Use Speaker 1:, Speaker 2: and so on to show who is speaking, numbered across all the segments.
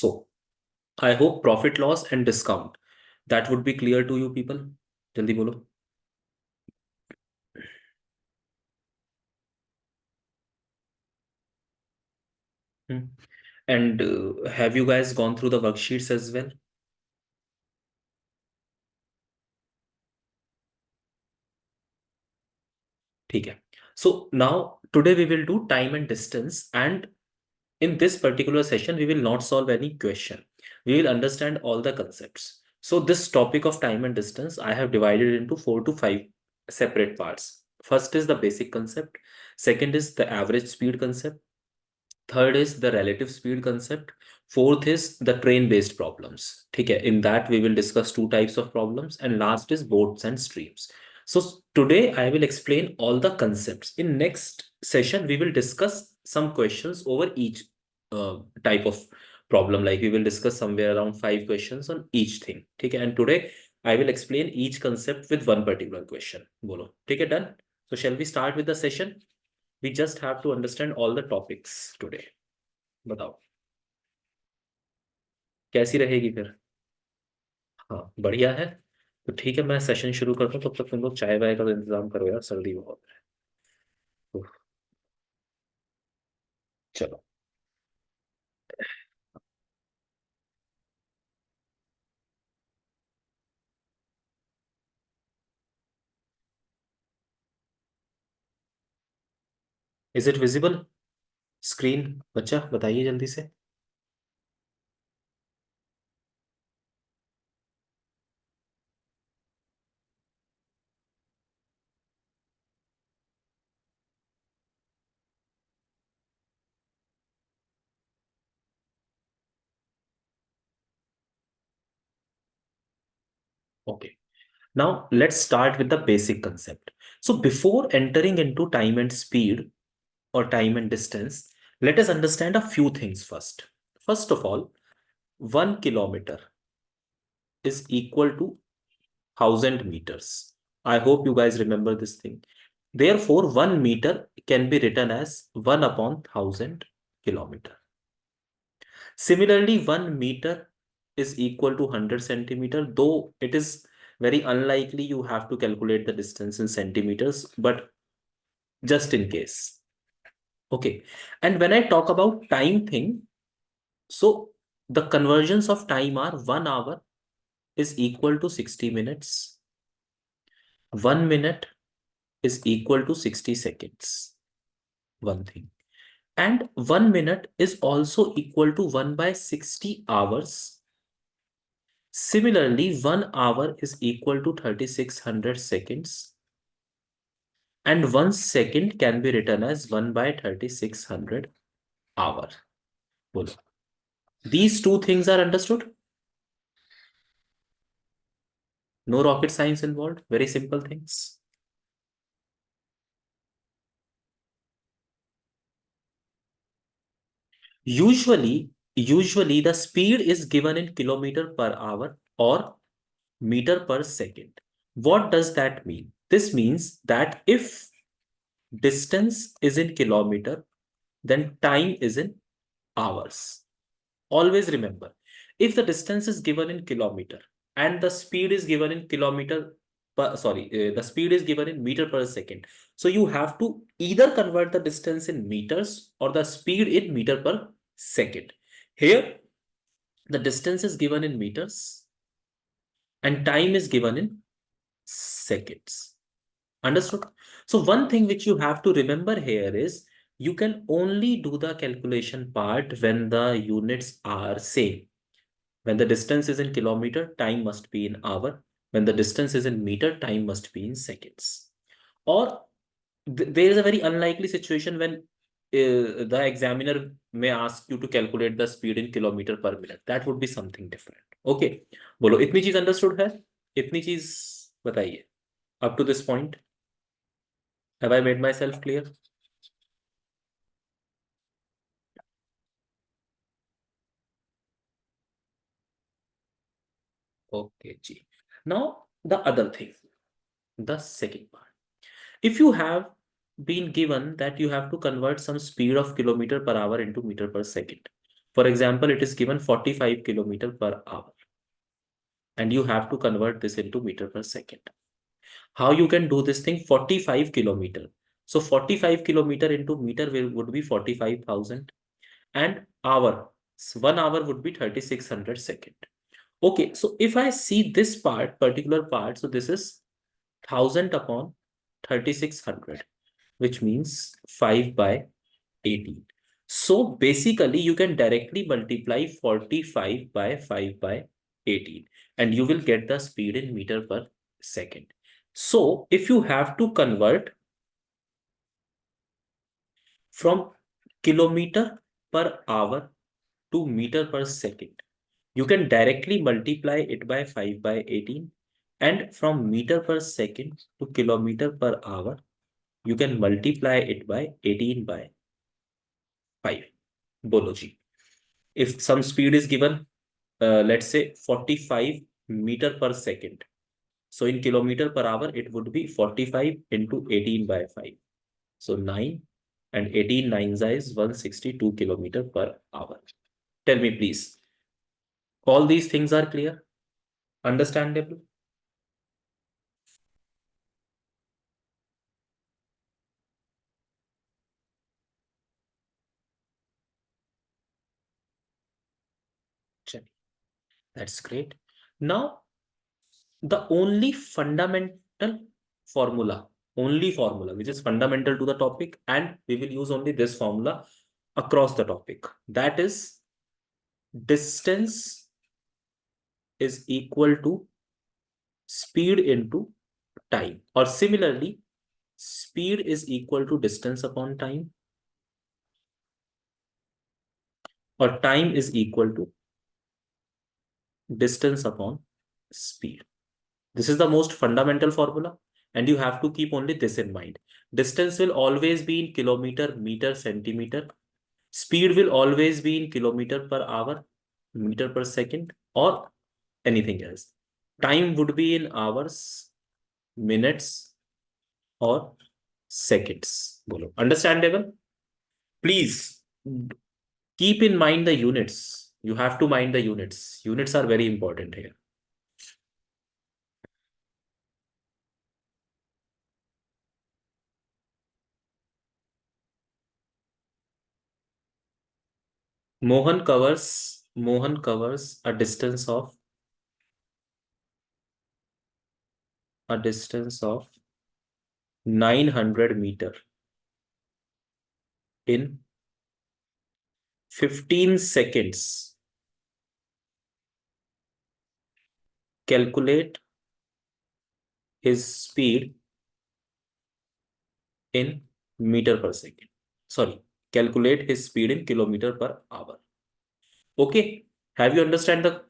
Speaker 1: So I hope profit loss and discount that would be clear to you people. Jaldi bolo. Hmm. And have you guys gone through the worksheets as well? ठीक है. So now today we will do time and distance, and in this particular session we will not solve any question. We will understand all the concepts. So this topic of time and distance I have divided into 4 to 5 separate parts. First is the basic concept. Second is the average speed concept. Third is the relative speed concept. Fourth is the train based problems. ठीक है. In that we will discuss two types of problems, and last is boats and streams. So today I will explain all the concepts. In next session we will discuss some questions over each type of problem. Like we will discuss somewhere around 5 questions on each thing. ठीक है. And today I will explain each concept with one particular question. बोलो. ठीक है. Done. So shall we start with the session? We just have to understand all the topics today. बताओ कैसी रहेगी फिर. हाँ बढ़िया है. तो ठीक है, मैं सेशन शुरू करता हूँ. तब तक तुम लोग चाय वाय का तो इंतजाम करो यार, सर्दी बहुत है. उफ, चलो. Is it visible screen? बच्चा बताइए जल्दी से. Okay. Now let's start with the basic concept. So before entering into time and speed or time and distance, let us understand a few things first. First of all, 1 kilometer is equal to 1,000 meters. I hope you guys remember this thing. Therefore, 1 meter can be written as 1/1,000 kilometer. Similarly, 1 meter is equal to 100 centimeter, though it is very unlikely you have to calculate the distance in centimeters, but just in case. Okay. And when I talk about time thing, so the conversions of time are 1 hour is equal to 60 minutes. 1 minute is equal to 60 seconds. One thing. And 1 minute is also equal to 1 by 60 hours. Similarly, 1 hour is equal to 3600 seconds. And 1 second can be written as 1 by 3600 hour. These two things are understood. No rocket science involved. Very simple things. Usually the speed is given in kilometer per hour or meter per second. What does that mean? This means that if distance is in kilometer, then time is in hours. Always remember, if the distance is given in kilometer and the speed is given in the speed is given in meter per second. So you have to either convert the distance in meters or the speed in meter per second. Here, the distance is given in meters and time is given in seconds. Understood? So one thing which you have to remember here is you can only do the calculation part when the units are same. When the distance is in kilometer, time must be in hour. When the distance is in meter, time must be in seconds. Or there is a very unlikely situation when the examiner may ask you to calculate the speed in kilometer per minute. That would be something different. Okay. बोलो इतनी चीज understood है. इतनी चीज बताइए. Up to this point, have I made myself clear? Okay, ji. Now the other thing, the second part. If you have been given that you have to convert some speed of kilometer per hour into meter per second, For example, it is given 45 kilometer per hour, and you have to convert this into meter per second. How you can do this thing? 45 kilometer. So 45 kilometer into meter would be 45,000, and hour. So 1 hour would be 3600 second. Okay, so if I see this part, particular part, so this is 1000 upon 3600, which means 5 by 18. So basically, you can directly multiply 45 by 5 by 18, and you will get the speed in meter per second. So if you have to convert from kilometer per hour to meter per second, you can directly multiply it by 5 by 18, and from meter per second to kilometer per hour, you can multiply it by 18 by 5. Bolo ji. If some speed is given, let's say 45 meter per second. So in kilometer per hour, it would be 45 into 18 by 5. So 9 and 18 nines is 162 kilometer per hour. Tell me, please. All these things are clear? Understandable? Chali. That's great. Now, the only formula, which is fundamental to the topic, and we will use only this formula across the topic. That is, distance is equal to speed into time. Or similarly, speed is equal to distance upon time, or time is equal to distance upon speed. This is the most fundamental formula, and you have to keep only this in mind. Distance will always be in kilometer, meter, centimeter. Speed will always be in kilometer per hour, meter per second, or anything else. Time would be in hours, minutes, or seconds. Bolo. Understandable? Please keep in mind the units. You have to mind the units. Units are very important here. Mohan covers a distance of 900 meter in 15 seconds. Calculate his speed in meter per second. Sorry, calculate his speed in kilometer per hour. Okay, have you understand the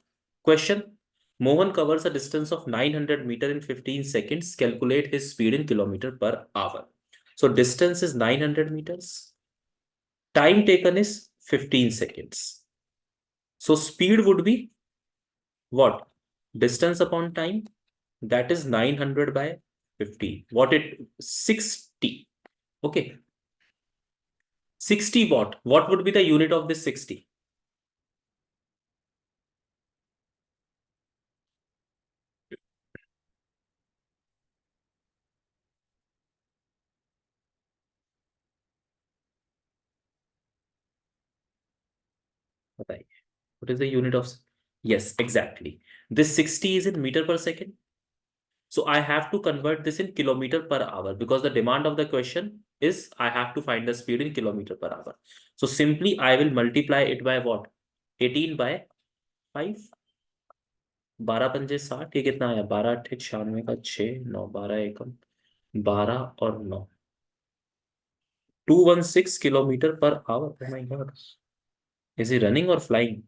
Speaker 1: question? Mohan covers a distance of 900 meter in 15 seconds. Calculate his speed in kilometer per hour. So distance is 900 meters. Time taken is 15 seconds. So speed would be what? Distance upon time, that is 900 by 50. What it 60. Okay. 60 watt. What would be the unit of this 60? Right. What is the unit of? Yes, exactly. This 60 is in meter per second. So I have to convert this in kilometer per hour, because the demand of the question is I have to find the speed in kilometer per hour. So simply I will multiply it by what? 18 by 5. 12 पंजे 60, ये कितना आया? 12 अट्ठे 96 का 6 9 12 एकम 12 और 9 216 kilometre per our. Oh my God. Is he running or flying?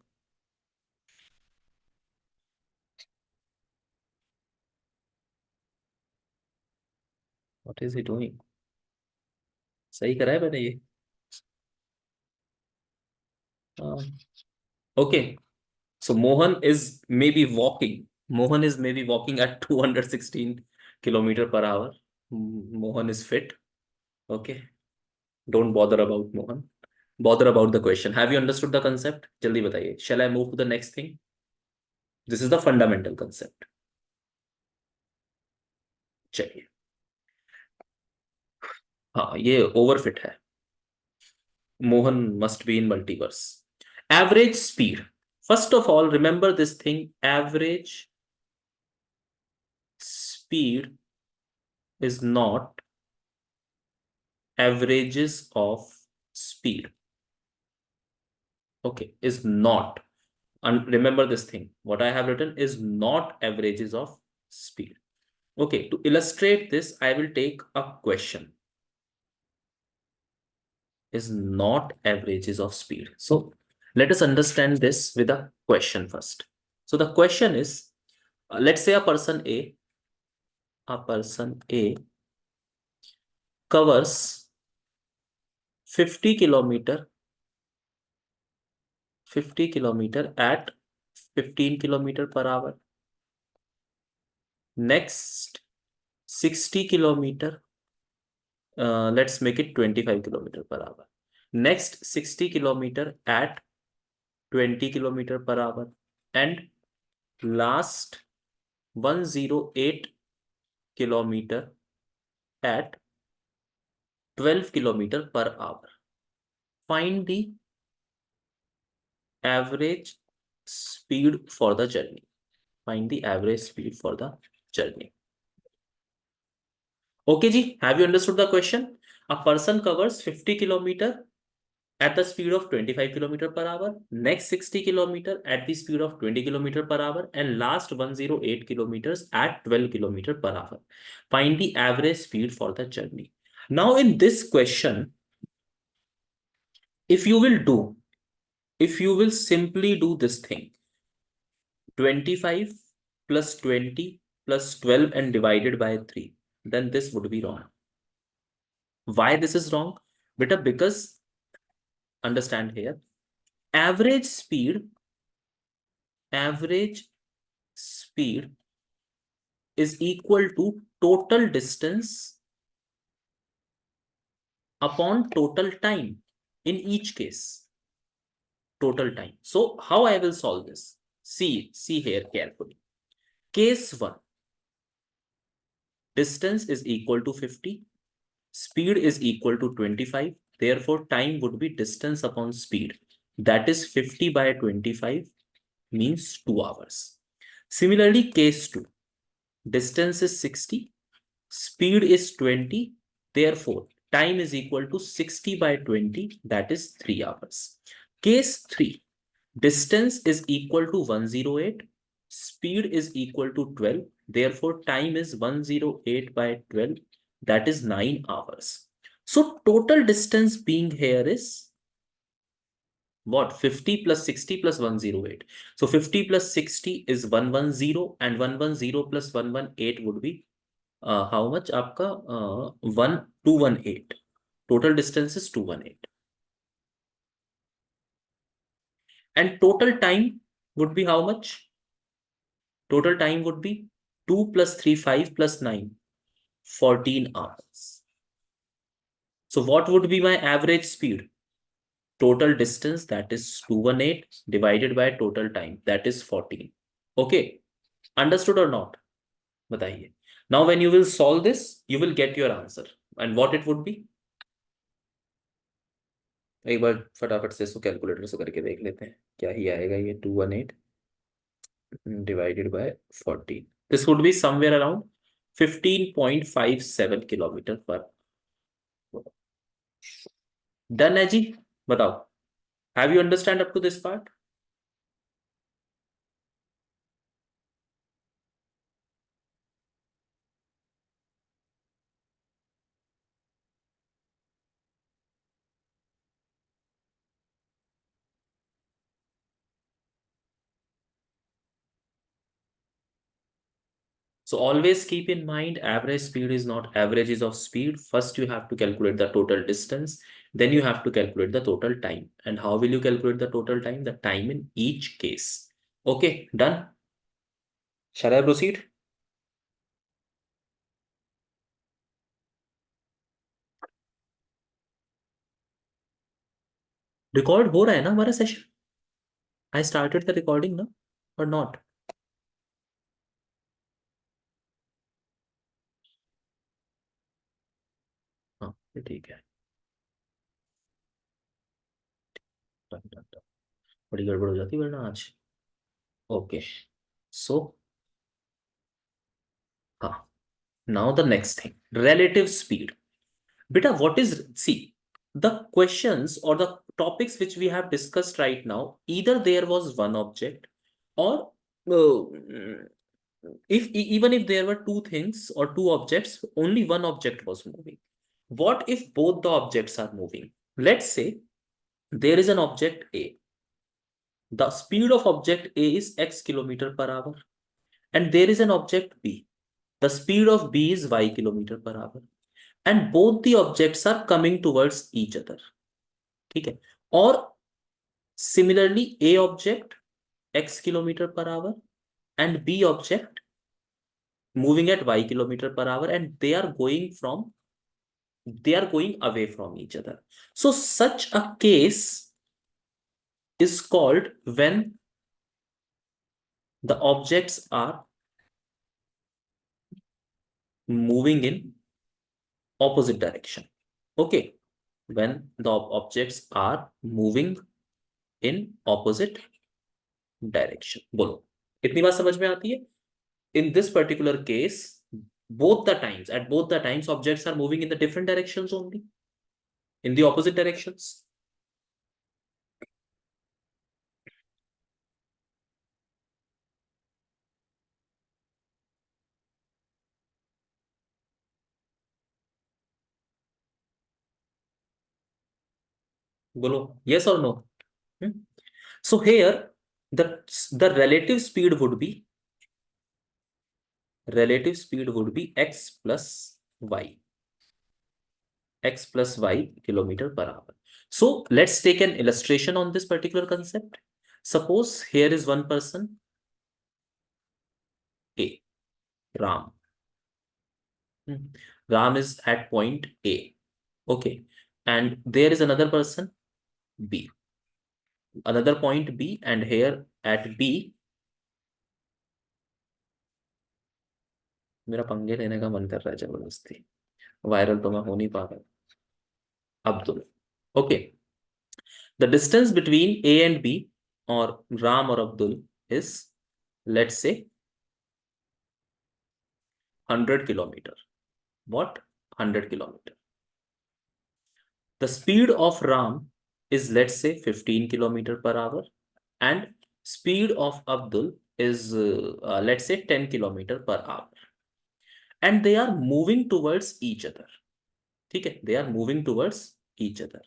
Speaker 1: What is he doing? सही करा है मैंने ये. Okay. So Mohan is maybe walking at 216 kilometer per hour. Mohan is fit. Okay. Don't bother about Mohan. bother about the question. Have you understood the concept? जल्दी बताइए. Shall I move to the next thing? This is the fundamental concept. चलिए. हाँ, ये overfit है. Mohan must be in multiverse. Average speed. First of all, remember this thing. Average speed is not averages of speed. Okay, is not. And remember this thing. What I have written is not averages of speed. Okay, to illustrate this, I will take a question. Is not averages of speed. So let us understand this with a question first. So the question is, let's say a person A covers 50 kilometer at 15 kilometer per hour. Next 60 kilometer, let's make it 25 kilometer per hour. Next 60 kilometer at 20 kilometer per hour. And last 108 kilometer at 12 kilometer per hour. Find the average speed for the journey. Find the average speed for the journey. Okay, ji, have you understood the question? A person covers 50 kilometer at the speed of 25 kilometer per hour, next 60 kilometer at the speed of 20 kilometer per hour, and last 108 kilometers at 12 kilometer per hour. Find the average speed for the journey. Now in this question, if you will simply do this thing, 25 plus 20 plus 12 and divided by 3, then this would be wrong. Why this is wrong? Beta, because understand here, average speed is equal to total distance upon total time in each case. Total time. So how I will solve this? See here carefully. Case 1, distance is equal to 50, speed is equal to 25. Therefore, time would be distance upon speed. That is 50 by 25 means 2 hours. Similarly, case 2, distance is 60, speed is 20. Therefore, time is equal to 60 by 20, that is 3 hours. Case 3, distance is equal to 108, speed is equal to 12. Therefore, time is 108 by 12, that is 9 hours. So, total distance being here is what? 50 plus 60 plus 108. So 50 plus 60 is 110, and 110 plus 118 would be how much? आपका 1218. Total distance is 218. And total time would be how much? Total time would be 2 plus 3, 5 plus 9, 14 hours. So what would be my average speed? Total distance, that is 218, divided by total time, that is 14. Okay, understood or not? बताइए. Now when you will solve this, you will get your answer. And what it would be? एक बार फटाफट से इसको calculator से करके देख लेते हैं क्या ही आएगा ये 218 divided by 14. This would be somewhere around 15.57 kilometer per. Done है जी. बताओ. Have you understand up to this part? So always keep in mind, average speed is not averages of speed. First, you have to calculate the total distance. Then you have to calculate the total time. And how will you calculate the total time? The time in each case. Okay, done. Shall I proceed? Record हो रहा है ना हमारा session? I started the recording ना, और not? हाँ ये ठीक है। Done done done. बड़ी गड़बड़ हो जाती वरना आज। ओके, सो हाँ, now the next thing, relative speed. Beta, what is, see, the questions or the topics which we have discussed right now, either there was one object, or even if there were two things or two objects, only one object was moving. What if both the objects are moving? Let's say there is an object A. The speed of object A is x kilometer per hour, and there is an object B. The speed of B is y kilometer per hour, and both the objects are coming towards each other. ठीक है? और similarly A object x kilometer per hour and B object moving at y kilometer per hour, and they are going away from each other. So such a case is called when the objects are moving in opposite direction. Okay, when the objects are moving in opposite direction. बोलो, इतनी बात समझ में आती है? In this particular case, at both the times, objects are moving in the different directions only, in the opposite directions. बोलो, yes or no? Hmm? So here, the relative speed would be x plus y kilometer per hour. So let's take an illustration on this particular concept. Suppose here is one person, A, Ram. Ram is at point A. Okay. And there is another person, B. Another point B, and here at B, मेरा पंगे लेने का मन कर रहा है जबरदस्ती, viral तो मैं हो नहीं पा रहा। Abdul, okay, the distance between A and B, और राम और Abdul, is, let's say, 100 kilometer. What? 100 kilometer. The speed of Ram is, let's say, 15 kilometer per hour, and speed of Abdul is, let's say, 10 kilometer per hour, and they are moving towards each other. Okay, they are moving towards each other.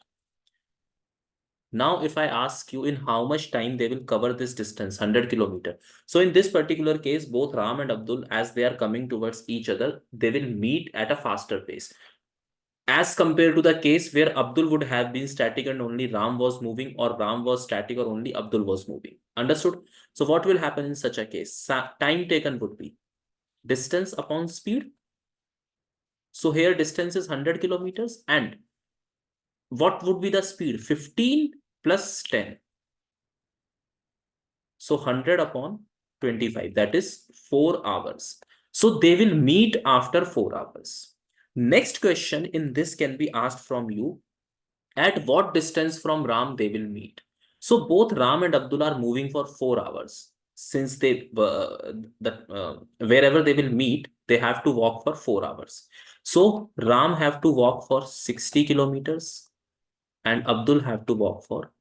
Speaker 1: Now, if I ask you in how much time they will cover this distance, 100 kilometer. So in this particular case, both Ram and Abdul, as they are coming towards each other, they will meet at a faster pace, as compared to the case where Abdul would have been static and only Ram was moving, or Ram was static or only Abdul was moving. Understood? So what will happen in such a case? Time taken would be distance upon speed. So here distance is 100 kilometers, and what would be the speed? 15 plus 10. So 100 upon 25, that is 4 hours. So they will meet after 4 hours. Next question in this can be asked from you, at what distance from Ram they will meet. So both Ram and Abdul are moving for 4 hours. Since wherever they will meet, they have to walk for 4 hours. So Ram have to walk for 60 kilometers and Abdul have to walk for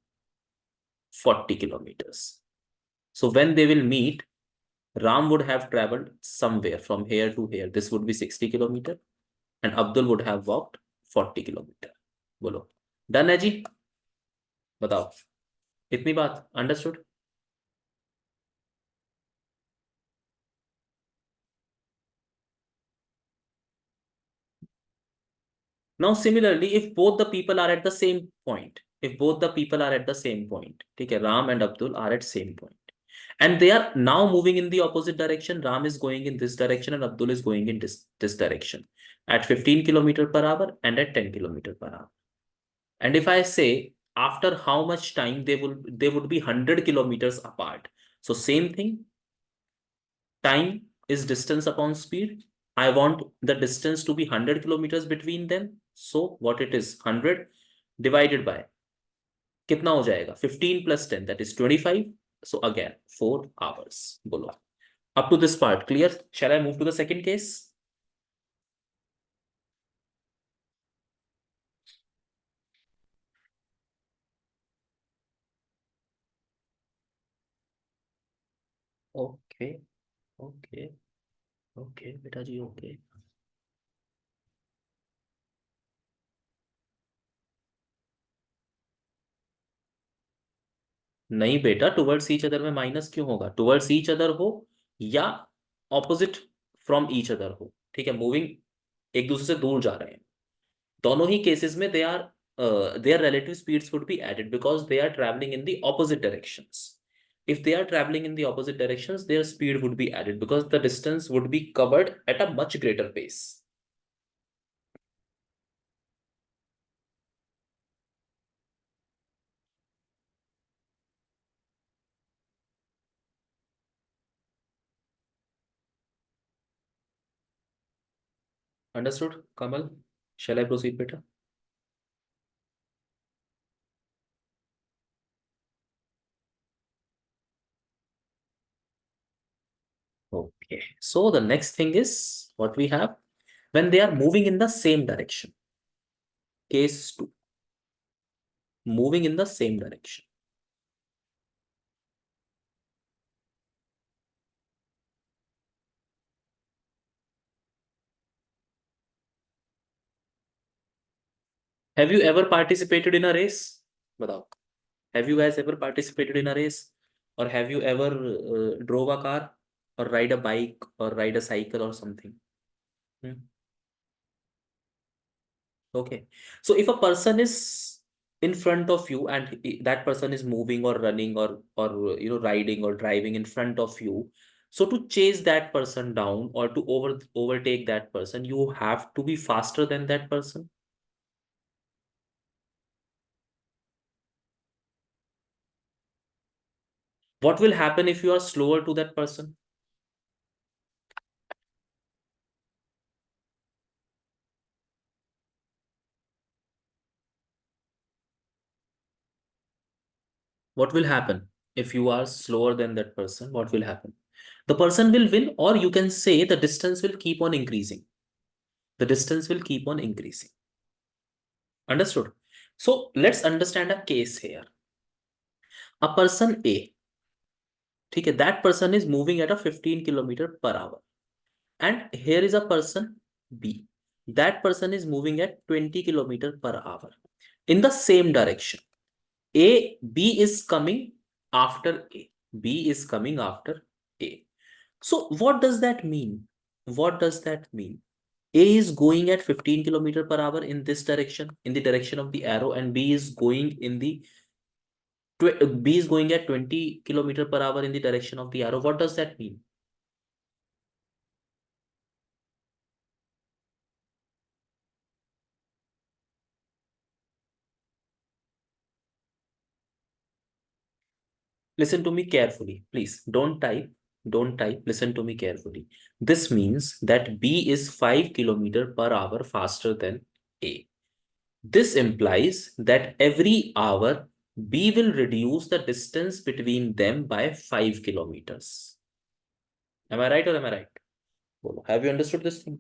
Speaker 1: 40 kilometers. So when they will meet, Ram would have traveled somewhere from here to here. This would be 60 kilometer, and Abdul would have walked 40 kilometer. बोलो, done है जी? बताओ, इतनी बात understood? Now similarly, if both the people are at the same point, ठीक है, Ram and Abdul are at same point, and they are now moving in the opposite direction. Ram is going in this direction and Abdul is going in this direction at 15 kilometer per hour and at 10 kilometer per hour. And if I say after how much time they would be 100 kilometers apart. So same thing, time is distance upon speed. I want the distance to be 100 kilometers between them. So what it is, 100 divided by कितना हो जाएगा, 15 plus 10, that is 25. So again 4 hours बोलो. Up to this part clear? Shall I move to the second case? Okay, okay, okay बेटा जी, okay. नहीं बेटा, towards each other में minus क्यों होगा? टुवर्ड्स ईच अदर हो या ऑपोजिट फ्रॉम ईच अदर हो, ठीक है, मूविंग एक दूसरे से दूर जा रहे हैं, दोनों ही केसेस में their relative speeds would be added because they are traveling in the opposite directions. If they are traveling in the opposite directions, their speed would be added because the distance would be covered at a much greater pace. Understood, Kamal? Shall I proceed, beta? Okay. So the next thing is what we have when they are moving in the same direction. Case 2, moving in the same direction. Have you ever participated in a race? बताओ. Have you guys ever participated in a race? Or have you ever drove a car or ride a bike or ride a cycle or something? Hmm. Okay. So if a person is in front of you and that person is moving or running or riding or driving in front of you, so to chase that person down or to overtake that person, you have to be faster than that person. What will happen if you are slower to that person? What will happen if you are slower than that person? What will happen? The person will win, or you can say the distance will keep on increasing. The distance will keep on increasing. Understood? So let's understand a case here. A person A, okay, that person is moving at a 15 kilometer per hour. And here is a person B. That person is moving at 20 kilometer per hour in the same direction. B is coming after A. B is coming after A. So what does that mean? What does that mean? A is going at 15 kilometer per hour in this direction, in the direction of the arrow, and B is going at 20 kilometer per hour in the direction of the arrow. What does that mean? Listen to me carefully, please. Don't type. Don't type. Listen to me carefully. This means that B is 5 kilometer per hour faster than A. This implies that every hour B will reduce the distance between them by 5 kilometers. Am I right or am I right? Have you understood this thing?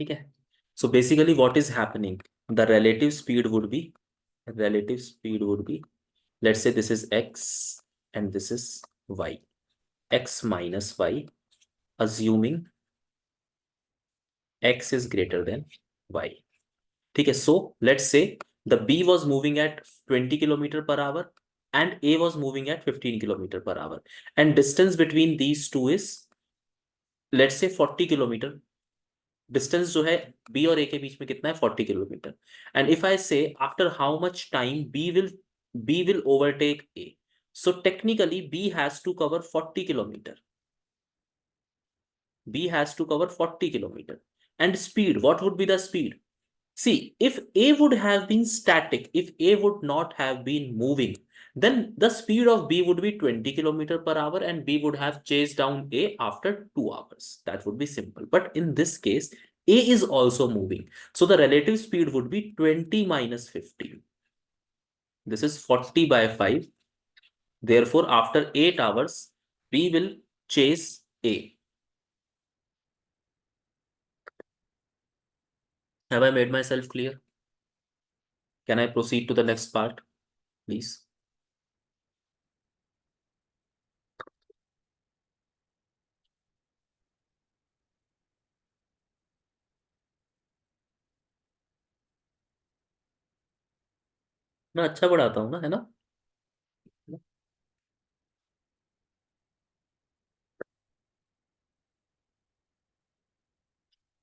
Speaker 1: Okay. So basically what is happening? The relative speed would be, let's say this is X and this is Y. X minus Y, assuming X is greater than Y. Okay. So let's say the B was moving at 20 kilometer per hour and A was moving at 15 kilometer per hour. And distance between these two is, let's say 40 kilometer. Distance जो है B और ए के बीच में कितना है 40 kilometre. And if I say after how much time B will overtake A, so technically B has to cover 40 kilometer. B has to cover 40 kilometer. And speed, what would be the speed? See, if A would have been static, if A would not have been moving, then the speed of B would be 20 kilometer per hour and B would have chased down A after 2 hours. That would be simple. But in this case, A is also moving. So the relative speed would be 20 minus 15. This is 40 by 5. Therefore, after 8 hours, B will chase A. Have I made myself clear? Can I proceed to the next part, please? मैं अच्छा पढ़ाता हूँ ना, है ना?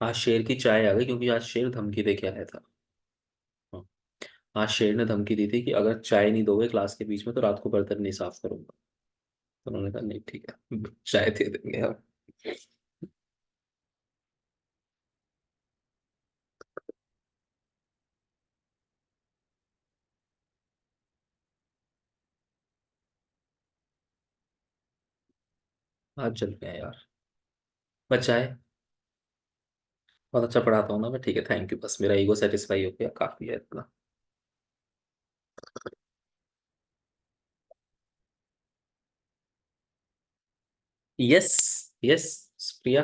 Speaker 1: आज शेर की चाय आ गई क्योंकि आज शेर धमकी दे के आया था. हाँ, आज शेर ने धमकी दी थी कि अगर चाय नहीं दोगे क्लास के बीच में तो रात को बर्तन नहीं साफ करूंगा. तो उन्होंने कहा नहीं ठीक है, चाय दे देंगे हम. आज चल गया यार. बच्चा है, बहुत अच्छा पढ़ाता हूँ ना मैं. ठीक है, थैंक यू. बस मेरा ईगो सेटिस्फाई हो गया, काफी है इतना. Yes, yes Priya.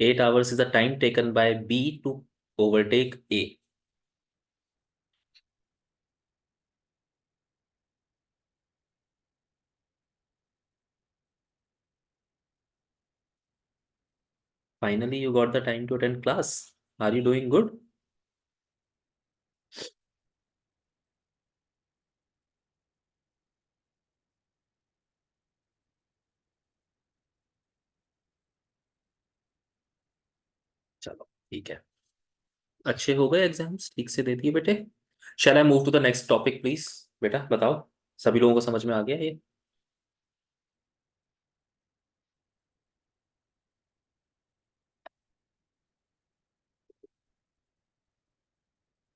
Speaker 1: 8 hours is the time taken by B to overtake A. Finally you got the time to attend class. Are you doing good? चलो ठीक है. अच्छे हो गए एग्जाम्स, ठीक से दे दिए बेटे. Shall I move to the next topic please? बेटा बताओ, सभी लोगों को समझ में आ गया ये?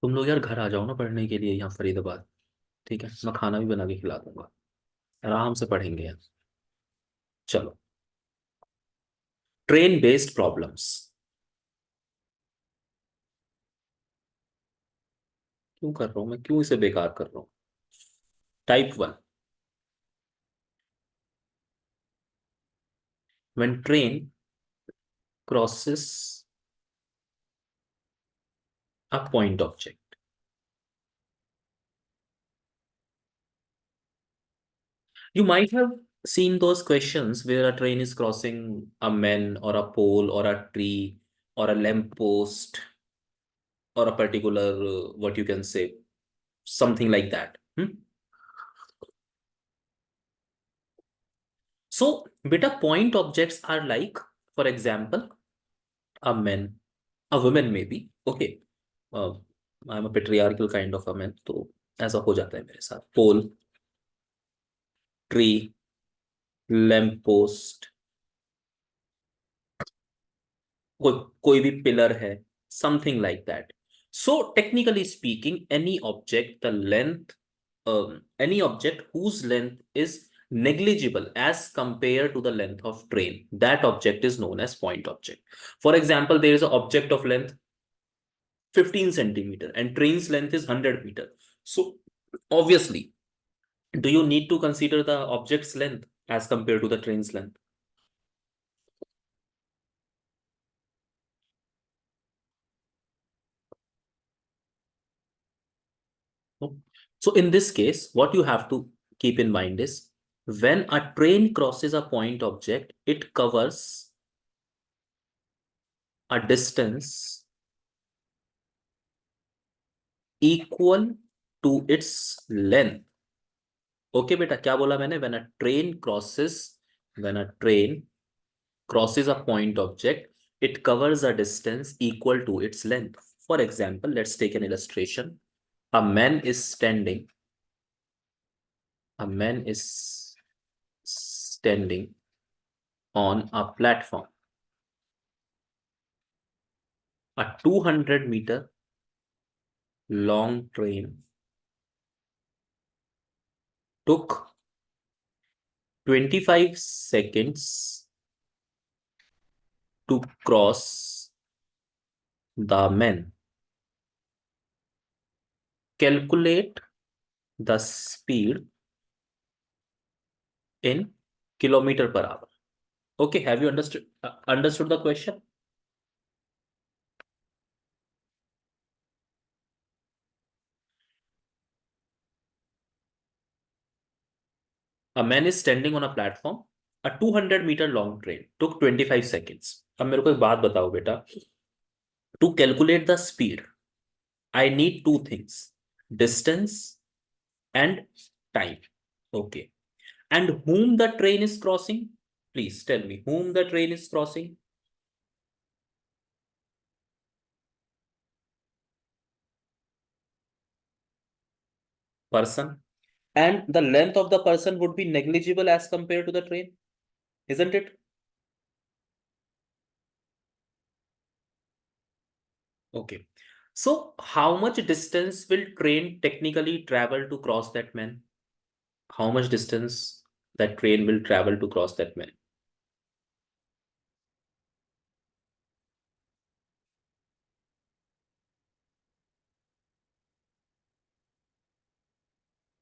Speaker 1: तुम लोग यार घर आ जाओ ना पढ़ने के लिए यहाँ फरीदाबाद. ठीक है, मैं खाना भी बना के खिला दूंगा. आराम से पढ़ेंगे यार. चलो. Train based problems. क्यों कर रहा हूँ मैं, क्यों इसे बेकार कर रहा हूँ? Type 1. When train crosses a point object. You might have seen those questions where a train is crossing a man or a pole or a tree or a lamp post or a particular, what you can say, something like that. So, beta point objects are like, for example, a man, a woman maybe. Okay, I'm a patriarchal kind of a man, तो ऐसा हो जाता है मेरे साथ. Pole, tree, lamp post, कोई कोई भी पिलर है, something like that. So technically speaking, any object whose length is negligible as compared to the length of train, that object is known as point object. For example, there is an object of length 15 centimeter and train's length is 100 meter. So obviously, do you need to consider the object's length as compared to the train's length? No. So in this case, what you have to keep in mind is when a train crosses a point object, it covers a distance equal to its length. Okay बेटा, क्या बोला मैंने? when a train crosses a point object, it covers a distance equal to its length. For example, let's take an illustration. A man is standing. A man is standing on a platform. A 200-meter long train took 25 seconds to cross the man. Calculate the speed in kilometer per hour. Okay, have you understood the question? A man is standing on a platform. A 200-meter long train took 25 seconds. अब मेरे को एक बात बताओ बेटा. To calculate the speed, I need two things: distance and time. Okay. And whom the train is crossing? Please tell me whom the train is crossing. Person. And the length of the person would be negligible as compared to the train, isn't it? Okay. So how much distance will train technically travel to cross that man? How much distance that train will travel to cross that man?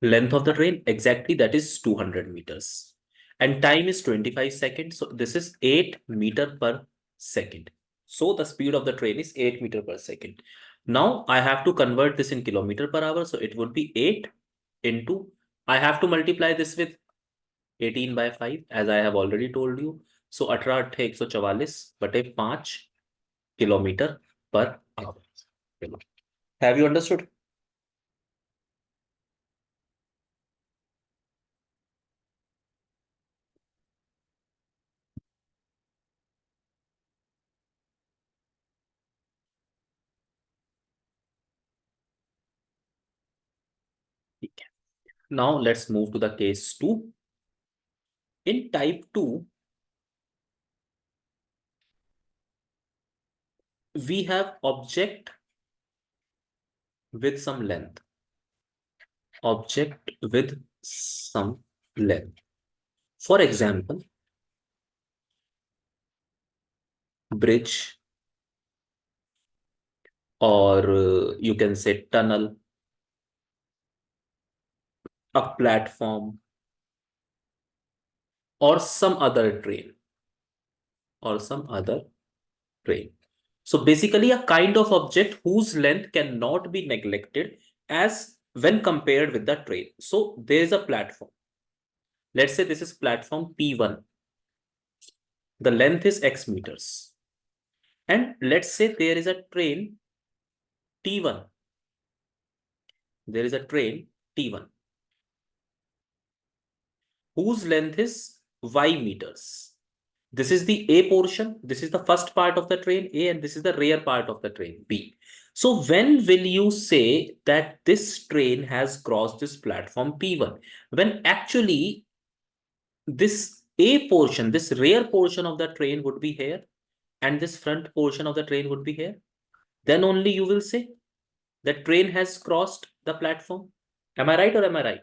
Speaker 1: Length of the train, exactly, that is 200 meters. And time is 25 seconds. So this is 8 meter per second. So the speed of the train is 8 meter per second. Now I have to convert this in kilometer per hour. So it would be 8 into, I have to multiply this with 18 by 5, as I have already told you. So 18 144 बटे 5 kilometre per our. Have you understood? Now let's move to the case 2. In type 2, we have object with some length. Object with some length. For example, bridge, or you can say tunnel, a platform, or some other train, or some other train. So basically a kind of object whose length cannot be neglected as when compared with the train. So there is a platform. Let's say this is platform P1. The length is X meters. And let's say there is a train T1. There is a train T1 whose length is Y meters. This is the A portion. This is the first part of the train A, and this is the rear part of the train B. So when will you say that this train has crossed this platform P1? When actually this A portion, this rear portion of the train would be here, and this front portion of the train would be here. Then only you will say that train has crossed the platform. Am I right or am I right?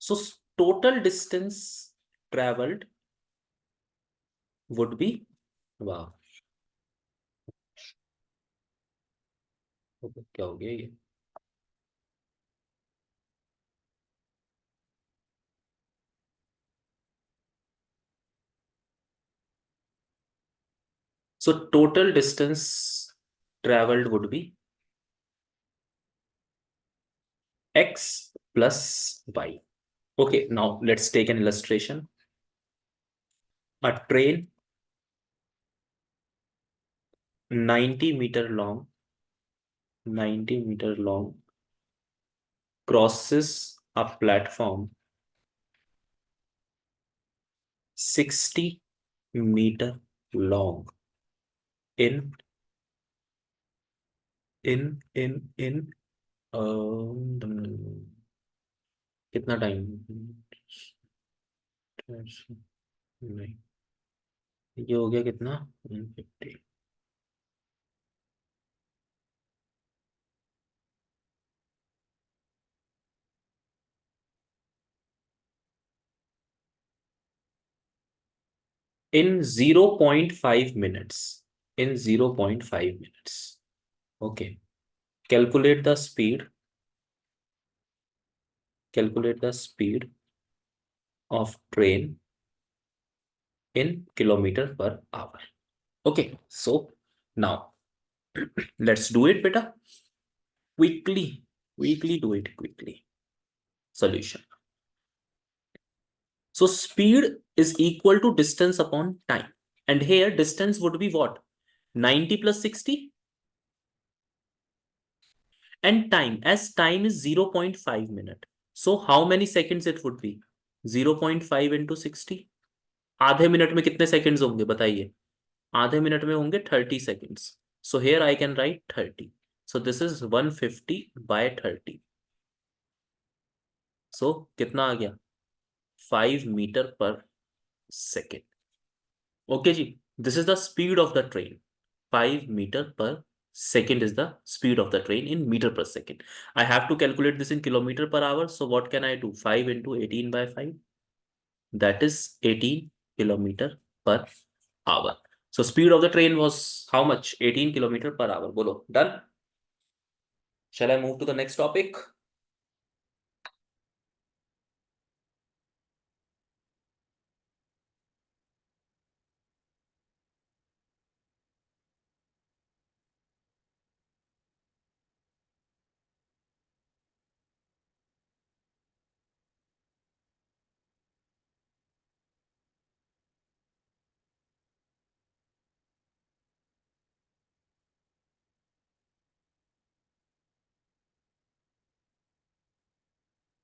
Speaker 1: So total distance traveled would be, wow, क्या हो गया ये? So total distance traveled would be x plus y. Okay, now let's take an illustration. A train 90 meter long, 90 meter long crosses a platform 60 meter long in in कितना time, नहीं, ये हो गया कितना 150 in 0.5 minutes, in 0.5 minutes. Okay, calculate the speed, calculate the speed of train in kilometer per hour. Okay, so now let's do it, beta. Quickly, quickly do it quickly. Solution. So speed is equal to distance upon time. And here distance would be what? 90 plus 60. And time, as time is 0.5 minute. So how many seconds it would be? 0.5 into 60. आधे minute में कितने seconds होंगे बताइए? आधे minute में होंगे 30 seconds. So here I can write 30. So this is 150 by 30. So कितना आ गया? 5 meter per second. Okay ji, this is the speed of the train. 5 meter per second is the speed of the train in meter per second. I have to calculate this in kilometer per hour. So what can I do? 5 into 18 by 5. That is 18 kilometer per hour. So speed of the train was how much? 18 kilometer per hour. Bolo. Done? Shall I move to the next topic?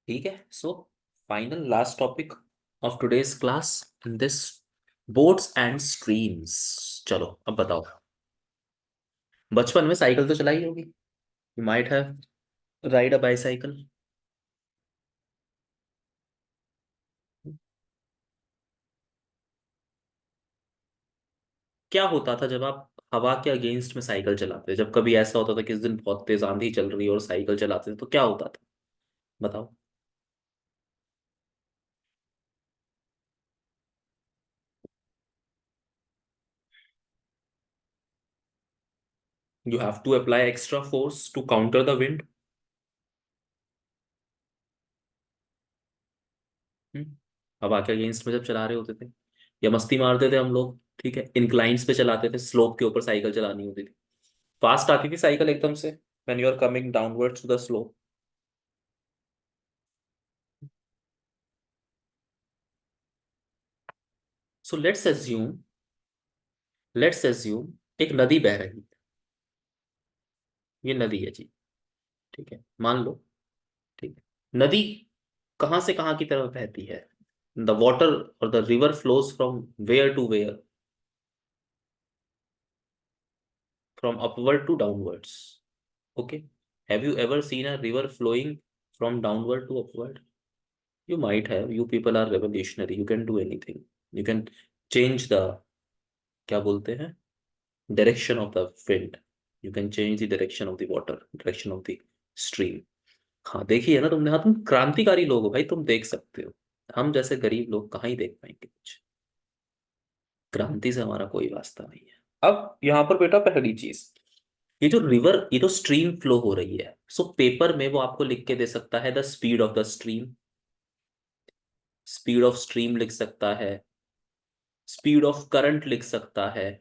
Speaker 1: ठीक है. So final last topic of today's class in this boats and streams. चलो अब बताओ. बचपन में cycle तो चलाई होगी. You might have ride a bicycle. क्या होता था जब आप हवा के अगेंस्ट में साइकिल चलाते थे? जब कभी ऐसा होता था कि इस दिन बहुत तेज आंधी चल रही है और साइकिल चलाते थे तो क्या होता था? बताओ. You have to apply extra force to counter the wind. हम्म, हवा के अगेंस्ट में जब चला रहे होते थे या मस्ती मारते थे हम लोग. ठीक है, इंक्लाइंस पे चलाते थे, स्लोप के ऊपर साइकिल चलानी होती थी. फास्ट आती थी साइकिल एकदम से when you are coming downwards to the slope. So let's assume एक नदी बह रही है. ये नदी है जी. ठीक है, मान लो. ठीक है, नदी कहाँ से कहाँ की तरफ बहती है? द वाटर और the river flows from where to where? From upward to downwards. Okay. Have you ever seen a river flowing from downward to upward? You might have. You people are revolutionary. You can do anything. You can change the, क्या बोलते हैं, direction of the wind. You can change the direction of the water, direction of the stream. हाँ देखी है ना तुमने. हाँ तुम क्रांतिकारी लोग हो भाई, तुम देख सकते हो. हम जैसे गरीब लोग कहाँ ही देख पाएंगे कुछ. क्रांति से हमारा कोई वास्ता नहीं है. अब यहाँ पर बेटा पहली चीज, ये जो रिवर, ये जो स्ट्रीम फ्लो हो रही है, सो पेपर में वो आपको लिख के दे सकता है the speed of the stream. Speed of stream लिख सकता है, स्पीड ऑफ करंट लिख सकता है.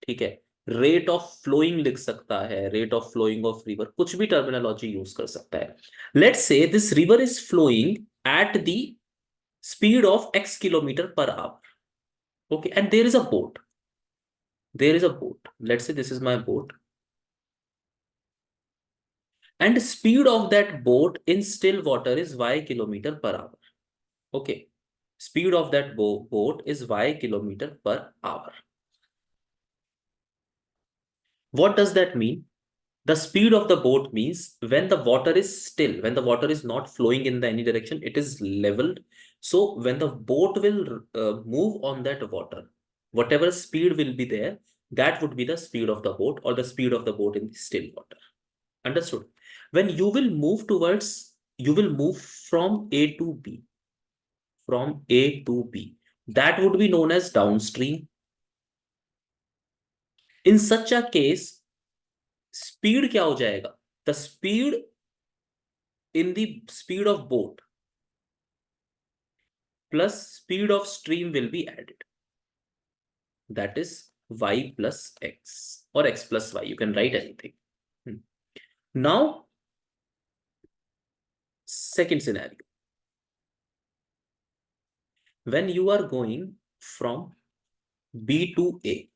Speaker 1: ठीक है, रेट ऑफ फ्लोइंग लिख सकता है, rate of flowing of river, कुछ भी टर्मिनोलॉजी यूज कर सकता है. Let's say this river is flowing at the speed of x kilometre per hour. Okay, and there is a boat. There is a boat. Let's say this is my boat. And speed of that boat in still water is y kilometer per hour. Okay. Speed of that boat is y kilometer per hour. What does that mean? The speed of the boat means when the water is still, when the water is not flowing in any direction, it is leveled. So when the boat will move on that water, whatever speed will be there, that would be the speed of the boat or the speed of the boat in the still water. Understood? When you will move towards, you will move from A to B, from A to B. That would be known as downstream. In such a case, speed क्या हो जाएगा? The speed in the speed of boat plus speed of stream will be added. That is y plus x or x plus y. You can write anything. Now, second scenario. When you are going from B to A,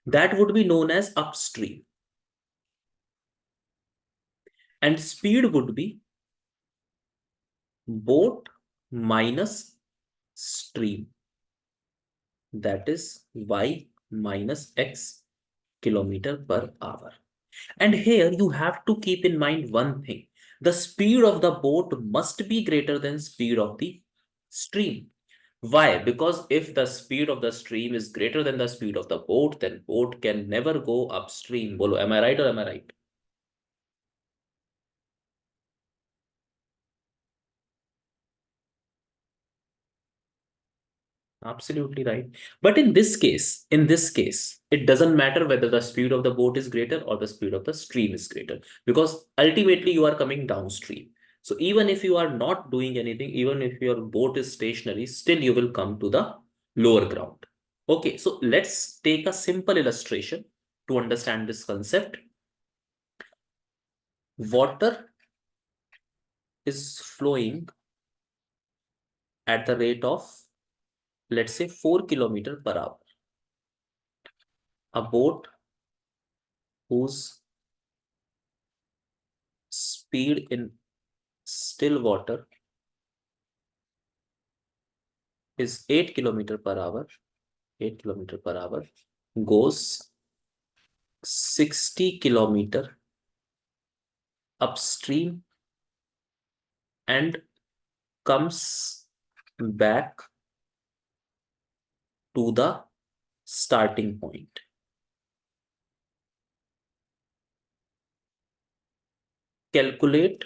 Speaker 1: that would be known as upstream. And speed would be boat minus stream. That is y minus x kilometer per hour. And here you have to keep in mind one thing. The speed of the boat must be greater than speed of the stream. Why? Because if the speed of the stream is greater than the speed of the boat, then boat can never go upstream. Bolo, am I right or am I right? Absolutely right. But in this case, it doesn't matter whether the speed of the boat is greater or the speed of the stream is greater, because ultimately you are coming downstream. So even if you are not doing anything, even if your boat is stationary, still you will come to the lower ground. Okay, so let's take a simple illustration to understand this concept. Water is flowing at the rate of, let's say, 4 kilometer per hour. A boat whose speed in still water is 8 kilometer per hour, 8 kilometer per hour, goes 60 kilometer upstream and comes back to the starting point. Calculate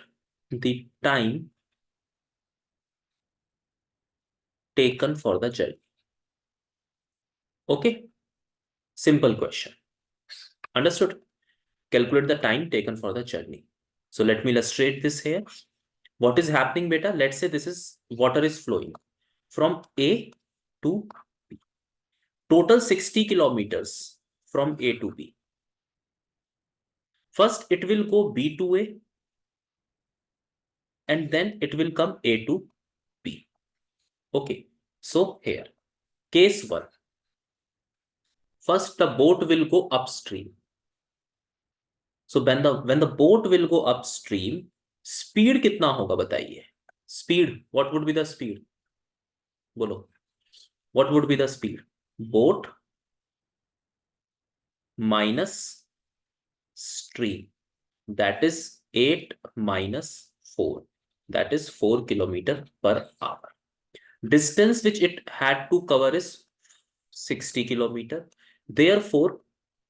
Speaker 1: the time taken for the journey. Okay, simple question. Understood? Calculate the time taken for the journey. So let me illustrate this here. What is happening, beta? Let's say this is water is flowing from A to B. Total 60 kilometers from A to B. First, it will go B to A and then it will come A to B. Okay. So here, case 1. First, the boat will go upstream. So when the boat will go upstream, speed कितना होगा बताइए? Speed, what would be the speed? बोलो. What would be the speed? Boat minus stream. That is 8 minus 4. That is 4 kilometer per hour. Distance which it had to cover is 60 kilometer. Therefore,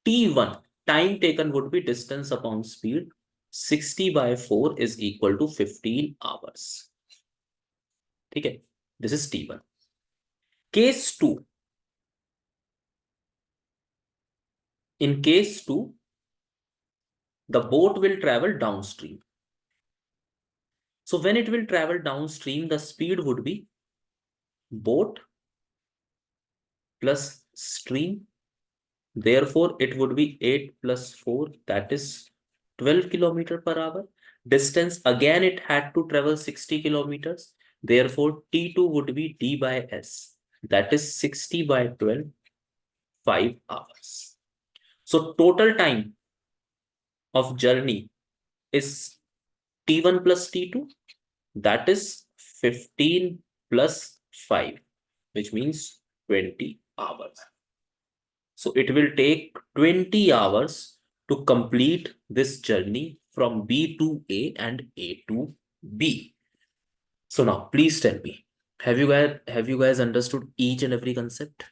Speaker 1: T1, time taken, would be distance upon speed. 60 by 4 is equal to 15 hours. Okay, this is T1. Case 2. In case 2, the boat will travel downstream. So when it will travel downstream, the speed would be boat plus stream. Therefore, it would be 8 plus 4, that is 12 kilometer per hour. Distance, again, it had to travel 60 kilometers. Therefore, T2 would be D by S. that is 60 by 12, 5 hours. So total time of journey is T1 plus T2, that is 15 plus 5, which means 20 hours. So it will take 20 hours to complete this journey from B to A and A to B. So now please tell me, have you guys understood each and every concept?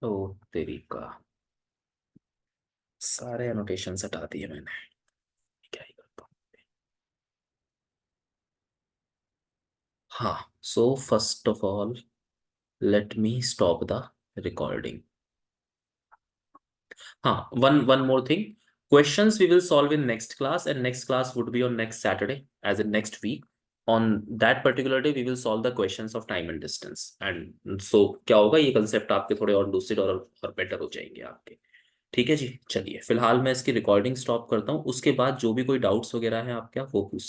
Speaker 1: ओ तेरी का, सारे annotation हटा दिए मैंने, क्या ही करता हूँ। हाँ, so first of all let me stop the recording. One more thing. Questions we will solve in next class, and next class would be on next Saturday, as in next week. On that particular day, we will solve the questions of time and distance. And so क्या होगा, ये concept आपके थोड़े और lucid और better हो जाएंगे आपके। ठीक है जी, चलिए फिलहाल मैं इसकी रिकॉर्डिंग स्टॉप करता हूँ, उसके बाद जो भी कोई डाउट्स वगैरह है आपका वो पूछ